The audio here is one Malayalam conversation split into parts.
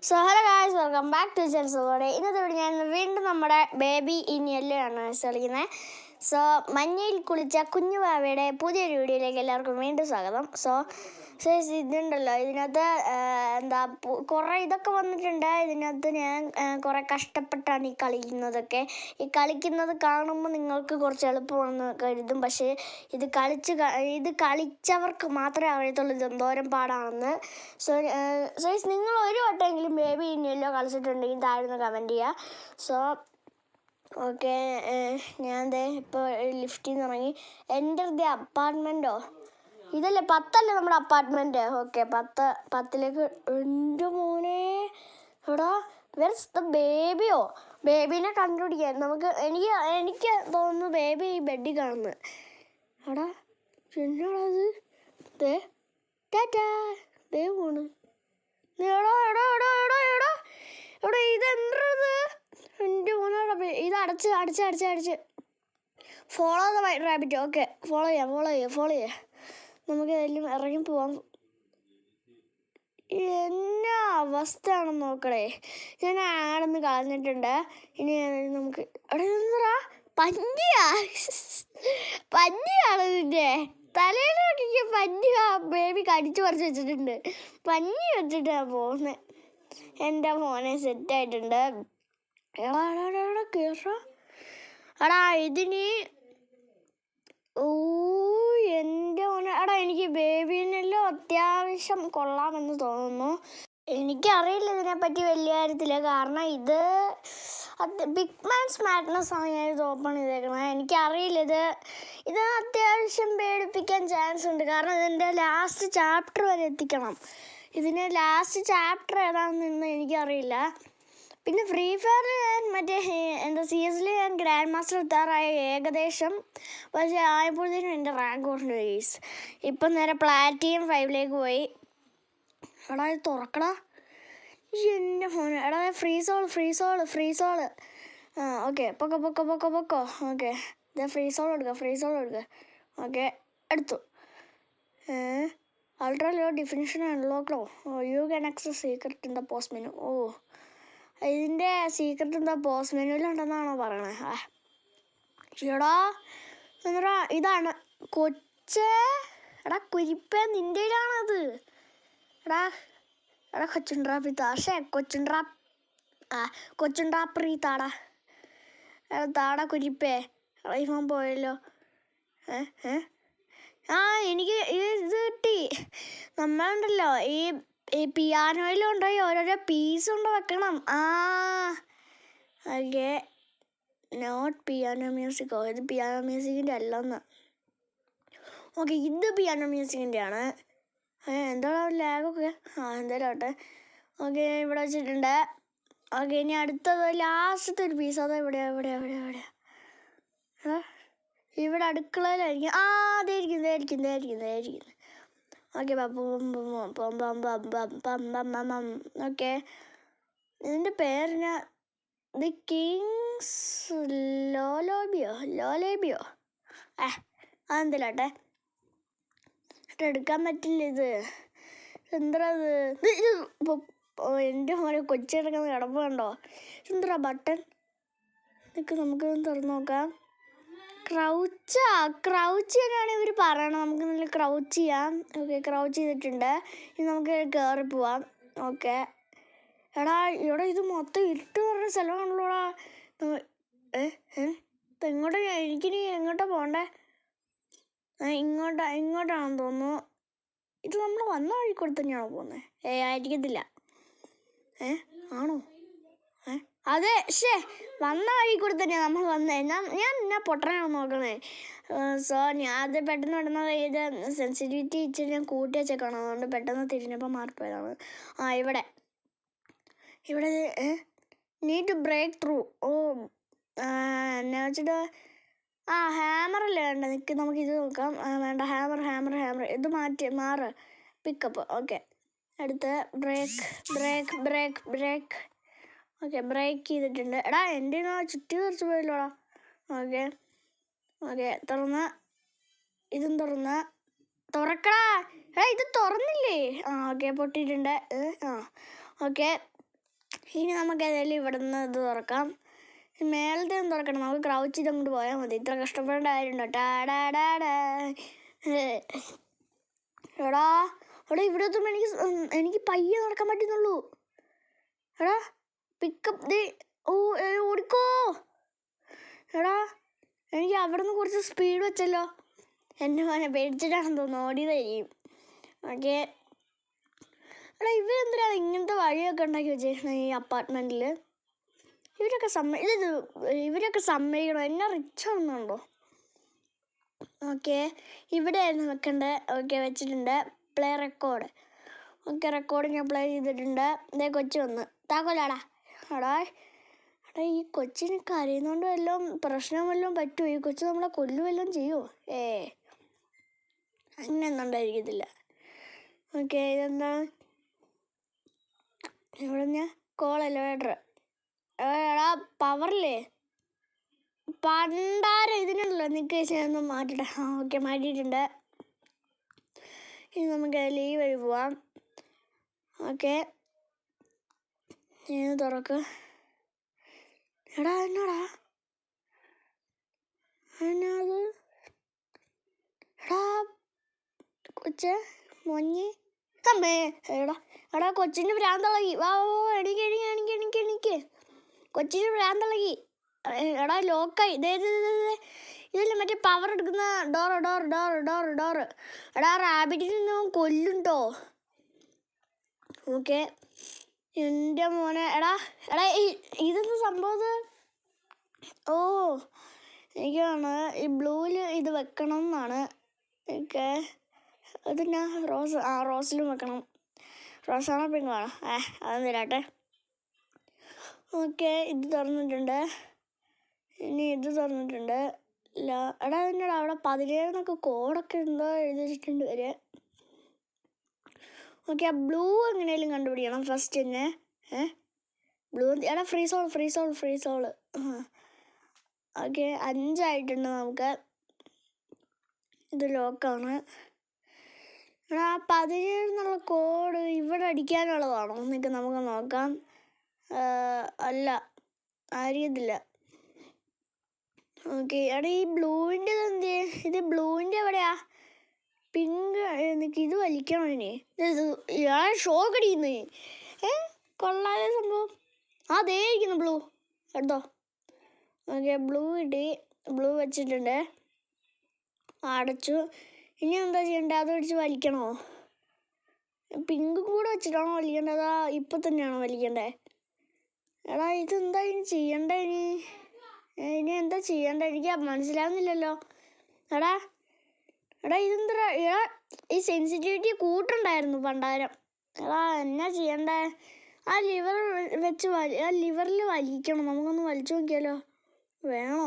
So hello guys, welcome back to ചെൽസോടെ. ഇന്നത്തെ വീഡിയോ ഞാൻ വീണ്ടും നമ്മുടെ ബേബി ഇൻ യെല്ലോ ആണ് കളിക്കുന്നത്. സോ മഞ്ഞയിൽ കുളിച്ച കുഞ്ഞു ബാവയുടെ പുതിയൊരു വീഡിയോയിലേക്ക് എല്ലാവർക്കും വീണ്ടും സ്വാഗതം. സോ ഇതുണ്ടല്ലോ, ഇതിനകത്ത് കുറേ ഇതൊക്കെ വന്നിട്ടുണ്ട്. ഇതിനകത്ത് ഞാൻ കുറേ കഷ്ടപ്പെട്ടാണ് ഈ കളിക്കുന്നതൊക്കെ. ഈ കളിക്കുന്നത് കാണുമ്പോൾ നിങ്ങൾക്ക് കുറച്ച് എളുപ്പമാണെന്ന് കരുതും, പക്ഷേ ഇത് കളിച്ചവർക്ക് മാത്രമേ അറിയത്തുള്ളൂ ഇത് എന്തോരം പാടാണെന്ന്. സോ നിങ്ങൾ ഒരു വട്ടമെങ്കിലും ബേബി ഇൻ യെല്ലോ കളിച്ചിട്ടുണ്ടെങ്കിൽ താഴ്ന്ന് കമൻറ്റ് ചെയ്യുക. സോ ഓക്കെ, ഞാൻ ഇപ്പോൾ ലിഫ്റ്റിൽ നിന്ന് ഇറങ്ങി. എൻ്റർ ദി അപ്പാർട്ട്മെൻറ്റോ, ഇതല്ലേ 10 നമ്മുടെ അപ്പാർട്ട്മെൻറ്റ്. ഓക്കെ, 10ലേക്ക്. എൻ്റെ മോനെ, എടാ വെർസ് ദ ബേബിയോ? ബേബീനെ കണ്ടുപിടിക്കാൻ എനിക്ക് തോന്നുന്നു ബേബി ഈ ബെഡിൽ കാണുന്നത്. എടാ എന്നാണത്? ടാറ്റാ ദേ പോണ്. എടാ എടാ എടാ എടാ എടാ എടാ ഇതെന്തത്? എൻ്റെ മോനോടാ, ഇത് അടിച്ച് follow the white rabbit. Okay, follow ചെയ്യാം. നമുക്ക് എല്ലാം ഇറങ്ങി പോവാം. എന്നാ അവസ്ഥയാണെന്ന് നോക്കണേ. ഞാൻ ആടെന്ന് കളഞ്ഞിട്ടുണ്ട്. ഇനി നമുക്ക് എടാ പഞ്ഞിയാണ് ഇതിൻ്റെ തലയിൽ നോക്കിക്ക്. പഞ്ഞി ബേബി കടിച്ചു പറിച്ച് വെച്ചിട്ടുണ്ട്. പഞ്ഞി വെച്ചിട്ടാണ് പോകുന്നത്. എൻ്റെ മോനെ സെറ്റായിട്ടുണ്ട്. എടാ കേറ. എടാ ഇതിന് എൻ്റെ മോനെ, എടാ എനിക്ക് ബേബീനെല്ലാം അത്യാവശ്യം കൊള്ളാമെന്ന് തോന്നുന്നു. എനിക്കറിയില്ല ഇതിനെപ്പറ്റി വലിയ കാര്യത്തില്ല, കാരണം ഇത് ബിഗ് മാൻസ് മാഡ്നസ് ആണ് ഞാൻ ഇത് ഓപ്പൺ ചെയ്തേക്കുന്നത്. എനിക്കറിയില്ല, ഇത് അത്യാവശ്യം പേടിപ്പിക്കാൻ ചാൻസ് ഉണ്ട്, കാരണം ഇതിൻ്റെ ലാസ്റ്റ് ചാപ്റ്റർ വരെ എത്തിക്കണം. ഇതിന് ലാസ്റ്റ് ചാപ്റ്റർ ഏതാണെന്ന് എനിക്കറിയില്ല. പിന്നെ ഫ്രീ ഫയർ ഞാൻ CS ഞാൻ ഗ്രാൻഡ് മാസ്റ്റർ എത്താറായ ഏകദേശം, പക്ഷേ ആയപ്പോഴത്തേനും എൻ്റെ റാങ്ക് കുറഞ്ഞു ഗെയ്സ്. ഇപ്പം നേരെ പ്ലാറ്റിനം 5ലേക്ക് പോയി. എടാ ഇത് തുറക്കടാ. എൻ്റെ ഫോണ്. എടാ ഫ്രീസോള്. ഓക്കെ, പൊക്കോ. ഓക്കെ, ഇത് ഫ്രീസോൾ എടുക്കുക. ഓക്കെ, എടുത്തു. അൾട്രാ ലോ ഡെഫിനിഷൻ അൺലോക്കോ. You can access secret in the post menu. ഇതിൻ്റെ സീക്രട്ട് എന്താ പോസ്റ്റ് മെനുവിലുണ്ടെന്നാണോ പറയണേ? എടാ എന്താ ഇതാണ് എടാ കുരിപ്പേ, നിൻ്റെ കയ്യിലാണത്. എടാ കൊച്ചുണ്ട്രാപ്രീ താടാ കുരിപ്പേ. ഇവൻ പോയല്ലോ. എനിക്ക് ഇത് കിട്ടി. നമ്മളുണ്ടല്ലോ ഈ പിയാനോയിലുണ്ടായി ഓരോരോ പീസ് കൊണ്ട് വെക്കണം. ഓക്കെ, നോട്ട് പിയാനോ മ്യൂസിക്കോ. ഇത് പിയാനോ മ്യൂസിക്കിൻ്റെ അല്ലെന്ന്. ഓക്കെ, ഇത് പിയാനോ മ്യൂസിക്കിൻ്റെ ആണ്. എന്താണ് ലാഗൊക്കെ? എന്തായാലും ആട്ടെ. ഓക്കെ, ഇവിടെ വെച്ചിട്ടുണ്ട്. ഓക്കെ, ഇനി അടുത്തത് ലാസ്റ്റത്തെ ഒരു പീസ്. അതോ എവിടെയാ? ഇവിടെ അടുക്കളയിലായിരിക്കും. അതായിരിക്കും. ഓക്കെ, ഓക്കെ, ഇതിൻ്റെ പേരിന് ദി കിങ്സ് ലോലേബിയോ. അതെന്തിലാട്ടെ എടുക്കാൻ പറ്റില്ല. ഇത് എന്താ എൻ്റെ മോനെ കൊച്ചിടക്കുന്ന കിടപ്പ് കണ്ടോ? എന്താ ബട്ടൺ? നമുക്ക് തുറന്ന് നോക്കാം. ക്രൗച്ച് തന്നെയാണ് ഇവർ പറയണം. നമുക്ക് നല്ല ക്രൗച്ച് ചെയ്യാം. ഓക്കെ, ക്രൗച്ച് ചെയ്തിട്ടുണ്ട്. ഇനി നമുക്ക് കയറി പോവാം. ഓക്കെ, എടാ ഇത് മൊത്തം ഇരുട്ട് പറഞ്ഞ സ്ഥലമാണല്ലോടാ. എങ്ങോട്ടാ? എനിക്കിനി എങ്ങോട്ടാ പോകണ്ടേ? ഇങ്ങോട്ടാണെന്ന് തോന്നുന്നു. ഇത് നമ്മൾ വന്ന വഴിക്കൂടെ തന്നെയാണോ പോകുന്നത്? ആയിരിക്കത്തില്ല. ആണോ? അതെ, വന്ന വഴി കൂടെ തന്നെയാണ് നമ്മൾ വന്നത്. ഞാൻ എന്നാ പൊട്ടനാണോ നോക്കണേ. സോ ഞാൻ അത് പെട്ടെന്ന് ഇത് സെൻസിറ്റിവിറ്റി ഇച്ചിരി ഞാൻ കൂട്ടി വെച്ചേക്കണം. അതുകൊണ്ട് പെട്ടെന്ന് തിരിഞ്ഞപ്പോൾ മാറിപ്പോയതാണ്. ഇവിടെ നീഡ് ടു ബ്രേക്ക് ത്രൂ. എന്നാ വെച്ചിട്ട് ഹാമറല്ലേ വേണ്ട. നമുക്കിത് നോക്കാം. വേണ്ട, ഹാമർ. ഇത് മാറ്. പിക്കപ്പ്. ഓക്കെ, അടുത്ത് ബ്രേക്ക്. ഓക്കെ, ബ്രേക്ക് ചെയ്തിട്ടുണ്ട്. എടാ എൻ്റെ ചുറ്റി കുറച്ച് പോയല്ലോടാ. ഓക്കെ, ഇതും തുറക്കടാ. ഇത് തുറന്നില്ലേ? ഓക്കെ, പൊട്ടിയിട്ടുണ്ട്. ഓക്കെ, ഇനി നമുക്ക് ഏതായാലും ഇവിടെ നിന്ന് ഇത് തുറക്കാം. മേളത്തെ ഒന്ന് തുറക്കണം. നമുക്ക് ക്രൗച്ച് ചെയ്ത് അങ്ങോട്ട് പോയാൽ മതി. ഇത്ര കഷ്ടപ്പെടേണ്ട കാര്യമുണ്ടോ? ടാടാടാടാ. എടാ എടാ ഇവിടെ എത്തുമ്പോൾ എനിക്ക് പയ്യെ നടക്കാൻ പറ്റുന്നുള്ളൂ. എടാ പിക്കപ്പ് ഓടിക്കോ. എടാ എനിക്ക് അവിടെ നിന്ന് കുറച്ച് സ്പീഡ് വെച്ചല്ലോ. എൻ്റെ മോനെ പേടിച്ചിട്ടാണെന്ന് തോന്നുന്നു ഓടിയതായിരിക്കും. ഓക്കെ. എടാ ഇവരെന്തിനാണ് ഇങ്ങനത്തെ വഴിയൊക്കെ ഉണ്ടാക്കി വെച്ചേക്കണേ ഈ അപ്പാർട്ട്മെൻറ്റിൽ? ഇവരൊക്കെ സമ്മതിക്കണം. എന്നെ റിച്ച് ആവുന്നുണ്ടോ? ഓക്കെ, ഇവിടെയായിരുന്നു വെക്കേണ്ടത്. ഓക്കെ, വെച്ചിട്ടുണ്ട്. Play record. ഓക്കെ, റെക്കോർഡ് ഞാൻ പ്ലേ ചെയ്തിട്ടുണ്ട്. ഇതേ കൊച്ചു വന്ന് താക്കോലാടാ. എടാ ഈ കൊച്ചിന് കരയുന്നതുകൊണ്ട് വല്ലതും പ്രശ്നം വല്ലതും പറ്റുമോ? ഈ കൊച്ചു നമ്മളെ കൊല്ലുവല്ലതും ചെയ്യുമോ? അങ്ങനെയൊന്നും ഉണ്ടായിരിക്കത്തില്ല. ഓക്കെ, ഇതെന്താ ഇവിടെ ഞാൻ കോൾ എലവേറ്റർ. എടാ പവറില്ലേ പണ്ടാരം ഇതിനുണ്ടല്ലോ. നിൽക്ക് ഒന്ന് മാറ്റിട്ടെ. ഓക്കെ, മാറ്റിയിട്ടുണ്ട്. ഇനി നമുക്ക് ഈ വഴി പോവാം. ഓക്കെ, ഇത് തുറക്ക്. എടാ എന്നോടാ അത് എടാ കൊച്ച് മൊഞ്ഞി അമ്മേ. എടാ കൊച്ചിൻ്റെ ഭ്രാന്തളകി. വാ എണിക്ക്. കൊച്ചിൻ്റെ ഭ്രാന്തളകി. എടാ ലോക്കായി. ഇതല്ലേ മറ്റേ പവർ എടുക്കുന്ന ഡോറ്. എടാ റാബിറ്റിൽ നിന്ന് കൊല്ലുണ്ടോ? ഓക്കെ, എൻ്റെ മോനെ. എടാ ഇതെന്താ സംഭവം? ഓ എനിക്കാണ് ഈ ബ്ലൂവിൽ ഇത് വെക്കണം എന്നാണ്. ഓക്കെ, അതിനാ റോസിലും വെക്കണം. റോസാണോ പിങ്കാണോ? അതൊന്നും തരാട്ടെ. ഓക്കെ, ഇത് തുറന്നിട്ടുണ്ട്. ഇനി ഇത് തുറന്നിട്ടുണ്ട്. എടാ എന്നോട് അവിടെ 17 കോഡൊക്കെ എന്തോ എഴുതി വെച്ചിട്ടുണ്ട് വരെ. ഓക്കെ, ആ ബ്ലൂ എങ്ങനെയും കണ്ടുപിടിക്കണം ഫസ്റ്റ് തന്നെ. ബ്ലൂ എടാ ഫ്രീ സോൾ. ഓക്കെ, 5 ആയിട്ടുണ്ട്. നമുക്ക് ഇത് ലോക്കാണ്. എടാ 17 കോഡ് ഇവിടെ അടിക്കാനുള്ളതാണോ എന്നൊക്കെ നമുക്ക് നോക്കാം. അല്ല, അറിയത്തില്ല. ഓക്കെ, എടാ ഈ ബ്ലൂവിൻ്റെ എന്ത്? ഇത് ബ്ലൂവിൻ്റെ എവിടെയാ? പിങ്ക്. എനിക്ക് ഇത് വലിക്കണം. ഇനി ഷോക്ക് അടിക്കുന്നേ. കൊള്ളാതെ സംഭവം. അതേ ഇരിക്കുന്നു ബ്ലൂ. എടുത്തോ. ഓക്കെ, ബ്ലൂ ഇട്ടി. ബ്ലൂ വെച്ചിട്ടുണ്ട്. അടച്ചു. ഇനി എന്താ ചെയ്യേണ്ടത്? അത് വെച്ച് വലിക്കണോ? പിങ്ക് കൂടെ വെച്ചിട്ടാണോ വലിക്കേണ്ടത്? ഇപ്പം തന്നെയാണോ വലിക്കേണ്ടത്? എടാ ഇതെന്താ ഇനി ചെയ്യണ്ടേ? ഇനി എന്താ ചെയ്യണ്ടേ? എനിക്ക് മനസ്സിലാവുന്നില്ലല്ലോ. എടാ ഇതെന്താ? ഈ സെൻസിറ്റിവിറ്റി കൂട്ടുണ്ടായിരുന്നു പണ്ടാരം. എടാ എന്നാ ചെയ്യണ്ടേ? ആ ലിവർ വെച്ച് ലിവറിൽ വലിക്കണം. നമുക്കൊന്ന് വലിച്ചു നോക്കിയാലോ? വേണോ?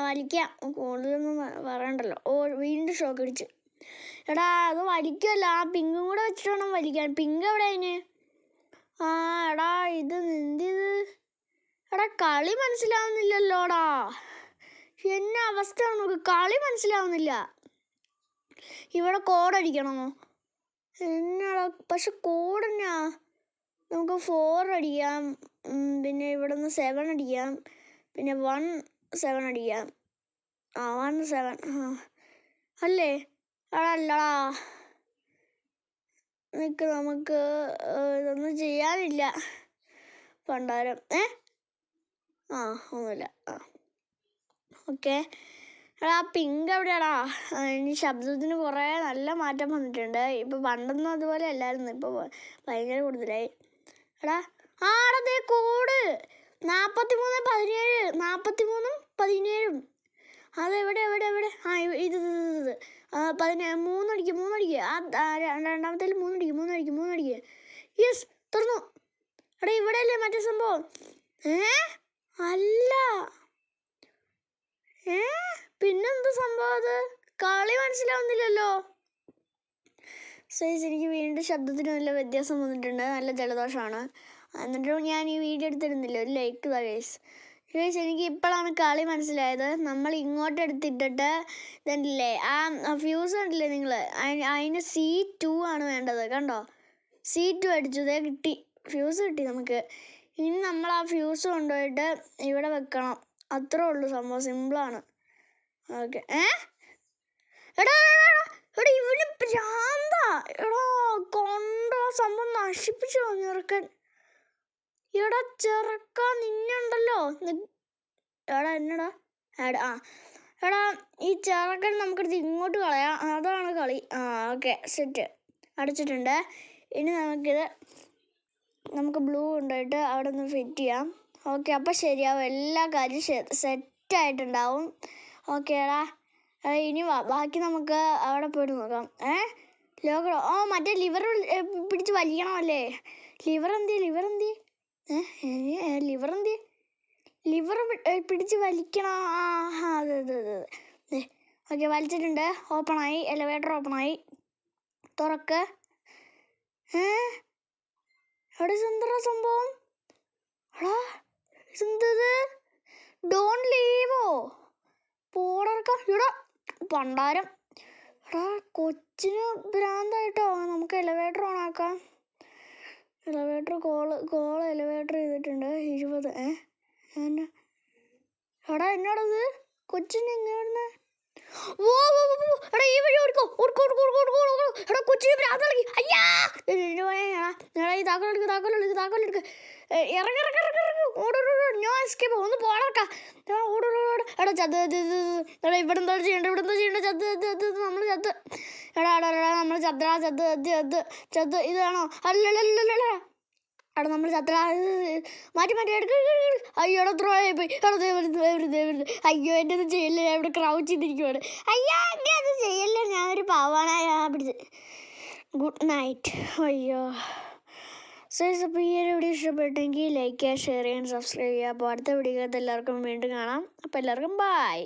വലിക്കാം. കൂടുതലൊന്നും പറയണ്ടല്ലോ. വീണ്ടും ഷോക്ക് അടിച്ച്. എടാ അത് വലിക്കുമല്ലോ. ആ പിങ്കും കൂടെ വെച്ചിട്ട് വേണം വലിക്കാൻ. പിങ്ക് എവിടെ അതിന്? എടാ ഇത് എന്തിത്? എടാ കളി മനസ്സിലാവുന്നില്ലല്ലോടാ. എന്നെ അവസ്ഥ നോക്ക്. കളി മനസ്സിലാവുന്നില്ല. ഇവിടെ കോഡടിക്കണോ? എന്നാടാ പക്ഷെ കോഡ് എന്നാ? നമുക്ക് 4 അടിക്കാം. പിന്നെ ഇവിടെ നിന്ന് 7 അടിക്കാം. പിന്നെ 1 7 അടിക്കാം. 1 7 അല്ലേ? അല്ലടാ നിനക്ക് നമുക്ക് ഇതൊന്നും ചെയ്യാനില്ല പണ്ടാരം. ഒന്നുമില്ല. ഓക്കെ, എടാ പിങ്ക് എവിടെയാടാ? ഇനി ശബ്ദത്തിന് കുറേ നല്ല മാറ്റം വന്നിട്ടുണ്ട്. ഇപ്പം പണ്ടൊന്നും അതുപോലെ അല്ലായിരുന്നു. ഇപ്പോൾ ഭയങ്കര കൂടുതലായി. എടാ ദേ കോഡ് 43 17. 43 17. അതെവിടെ? ഇത് 3 അടിക്കുക. രണ്ടാമത്തേൽ 3 അടിക്കുക. യെസ്, തുറന്നു. എടാ ഇവിടെ അല്ലേ മറ്റേ സംഭവം? അല്ല. പിന്നെന്ത് സംഭവം? അത് കളി മനസ്സിലാവുന്നില്ലല്ലോ. സൈസ് എനിക്ക് വീണ്ടും ശബ്ദത്തിന് നല്ല വ്യത്യാസം വന്നിട്ടുണ്ട്. നല്ല ജലദോഷമാണ്. എന്നിട്ടും ഞാൻ ഈ വീഡിയോ എടുത്തിരുന്നില്ല. ഒരു ലൈക്ക് ഗൈസ്. എനിക്ക് ഇപ്പോഴാണ് കളി മനസ്സിലായത്. നമ്മൾ ഇങ്ങോട്ട് എടുത്തിട്ടിട്ട് ഇതല്ലേ ആ ഫ്യൂസ് കണ്ടില്ലേ നിങ്ങൾ? അതിന് C2 ആണ് വേണ്ടത്. കണ്ടോ? C2 അടിച്ചു. കിട്ടി. ഫ്യൂസ് കിട്ടി നമുക്ക്. ഇനി നമ്മൾ ആ ഫ്യൂസ് കൊണ്ടുപോയിട്ട് ഇവിടെ വെക്കണം. അത്രേ ഉള്ളൂ സംഭവം, സിമ്പിളാണ്. ഓക്കെ. എടാ ഇവന് ഭ്രാന്താ. എടാ കൊണ്ടോ സംഭവം നശിപ്പിച്ചു ചെറുക്കൻ. എടാ ചെറുക്ക നിന്നുണ്ടല്ലോ. എടാ എന്നടാ എടാ ഈ ചെറുക്കൻ നമുക്കെടുത്ത് ഇങ്ങോട്ട് കളയാം. അതാണ് കളി. Okay set. അടച്ചിട്ടുണ്ട്. ഇനി നമുക്ക് ബ്ലൂ കൊണ്ടുപോയിട്ട് അവിടെ നിന്ന് ഫിറ്റ് ചെയ്യാം. ഓക്കെ, അപ്പം ശരിയാവും. എല്ലാ കാര്യവും സെറ്റായിട്ടുണ്ടാവും. ഓക്കെ എടാ, ഇനി ബാക്കി നമുക്ക് അവിടെ പോയിട്ട് നോക്കാം. മറ്റേ ലിവർ പിടിച്ച് വലിക്കണമല്ലേ? ലിവർ എന്തി ലിവർ പിടിച്ച് വലിക്കണം. അതെ. ഓക്കെ, വലിച്ചിട്ടുണ്ട്. ഓപ്പണായി. എലിവേറ്റർ ഓപ്പണായി. തുറക്ക്. എവിടെ എന്താ സംഭവം? എടാ ഇതെന്തത്? ഡോൺ ലീവോ? പോടർക്ക. ഇവിടെ പണ്ടാരം. എടാ കൊച്ചിന് ഭ്രാന്തായിട്ടോ. നമുക്ക് എലിവേറ്റർ ഓണാക്കാം. എലിവേറ്റർ കോൾ എലിവേറ്റർ ചെയ്തിട്ടുണ്ട് 20. എടാ എന്നോടത് കൊച്ചിന് എങ്ങനെ? എടാ ഈ വഴി ഓടിക്കോ. എടാ കൊച്ചിന് ഭ്രാന്ത് കളി. അയ്യാ ഈ താക്കോലെടുക്ക്. No escape. ഒന്ന് പോടർക്ക. എടാ എടാ ഇവിടെ എന്താ ചെയ്യണ്ട? നമ്മൾ എടാ നമ്മൾ ചത്ത് ഇതാണോ? അല്ലല്ലല്ല. എടാ നമ്മൾ ചത്ര മാറ്റി എടുക്ക. അയ്യോടെ ത്രോ ആയിപ്പോയി. അയ്യോ എൻ്റെ ഒന്നും ചെയ്യല്ല. ഞാൻ ഇവിടെ ക്രൗച്ച് ചെയ്തിരിക്കുവാണ്. അയ്യോ എൻ്റെ അത് ചെയ്യല്ല. ഞാൻ ഒരു പാവാണ് പിടിച്ച്. Good night. അയ്യോ അപ്പോൾ ഈ ഒരു വീഡിയോ ഇഷ്ടപ്പെട്ടെങ്കിൽ ലൈക്ക് ചെയ്യുക, ഷെയർ ചെയ്യാൻ, സബ്സ്ക്രൈബ് ചെയ്യുക. അപ്പോൾ അടുത്ത വീഡിയോക്കകത്ത് എല്ലാവർക്കും വീണ്ടും കാണാം. അപ്പോൾ എല്ലാവർക്കും ബൈ.